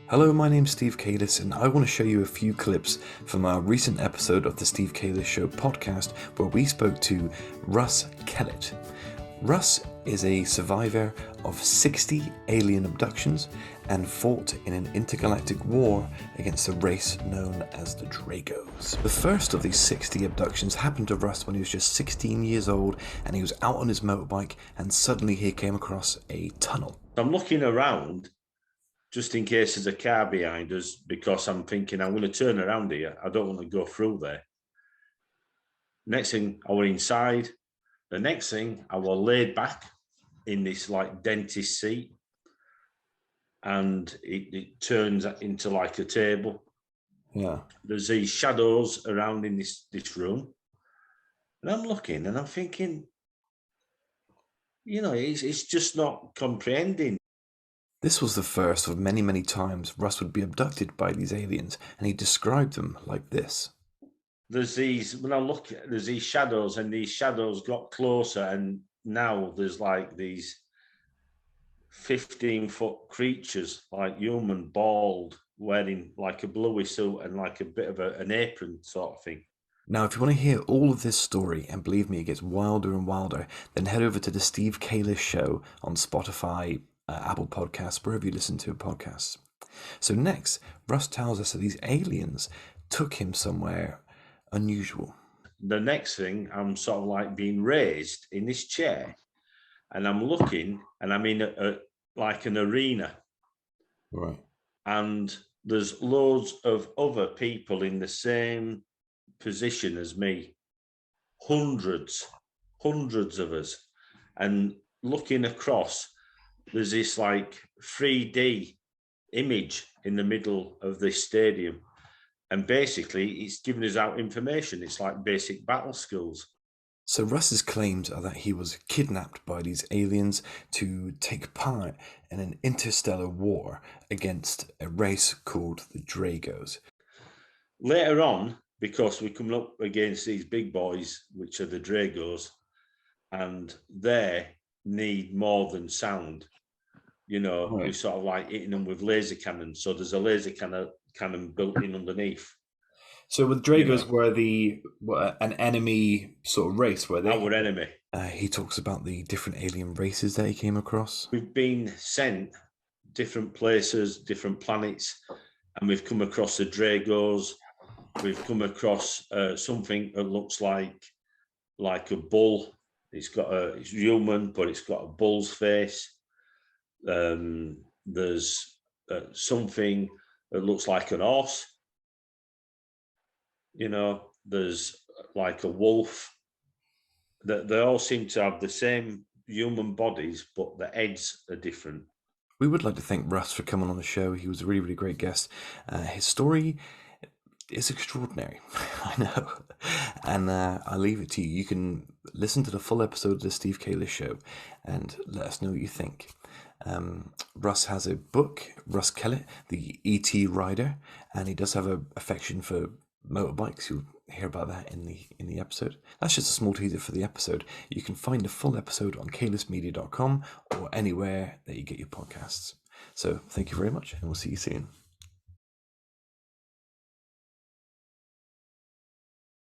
Hello, my name's Steve Calis, and I want to show you a few clips from our recent episode of the Steve Calis Show podcast where we spoke to Russ Kellett. Russ is a survivor of 60 alien abductions and fought in an intergalactic war against a race known as the Dragos. The first of these 60 abductions happened to Russ when he was just 16 years old, and he was out on his motorbike and suddenly he came across a tunnel. I'm looking around just in case there's a car behind us, because I'm thinking I'm going to turn around here. I don't want to go through there. Next thing, I was inside. The next thing, I was laid back in this like dentist seat, and it turns into like a table. Yeah. There's these shadows around in this room, and I'm looking and I'm thinking, it's just not comprehending. This was the first of many, many times Russ would be abducted by these aliens, and he described them like this. There's these shadows, and these shadows got closer, and now there's like these 15-foot creatures, like human, bald, wearing like a bluey suit and like a bit of an apron sort of thing. Now, if you want to hear all of this story, and believe me, it gets wilder and wilder, then head over to the Steve Calis Show on Spotify, Apple Podcasts, wherever you listen to podcasts. So next, Russ tells us that these aliens took him somewhere unusual. The next thing, I'm sort of like being raised in this chair, and I'm looking, and I'm in like an arena. Right. And there's loads of other people in the same position as me, hundreds of us, and looking across, there's this like 3D image in the middle of this stadium, and basically it's giving us out information. It's like basic battle skills. So Russ's claims are that he was kidnapped by these aliens to take part in an interstellar war against a race called the Dragos. Later on, because we're coming up against these big boys, which are the Dragos, and they need more than sound. Right. We're sort of like hitting them with laser cannons. So there's a laser cannon built in underneath. So with Dragos were an enemy sort of race, were they? Our enemy. He talks about the different alien races that he came across. We've been sent different places, different planets, and we've come across the Dragos. We've come across something that looks like a bull. It's human, but it's got a bull's face. There's something that looks like an horse. There's like a wolf. They all seem to have the same human bodies, but the heads are different. We would like to thank Russ for coming on the show. He was a really, really great guest. His story is extraordinary, I know. And I'll leave it to you. You can listen to the full episode of the Steve Calis Show and let us know what you think. Russ has a book, Russ Kellett, the E.T. Rider, and he does have an affection for motorbikes. You'll hear about that in the episode. That's just a small teaser for the episode. You can find the full episode on calismedia.com or anywhere that you get your podcasts. So thank you very much, and we'll see you soon.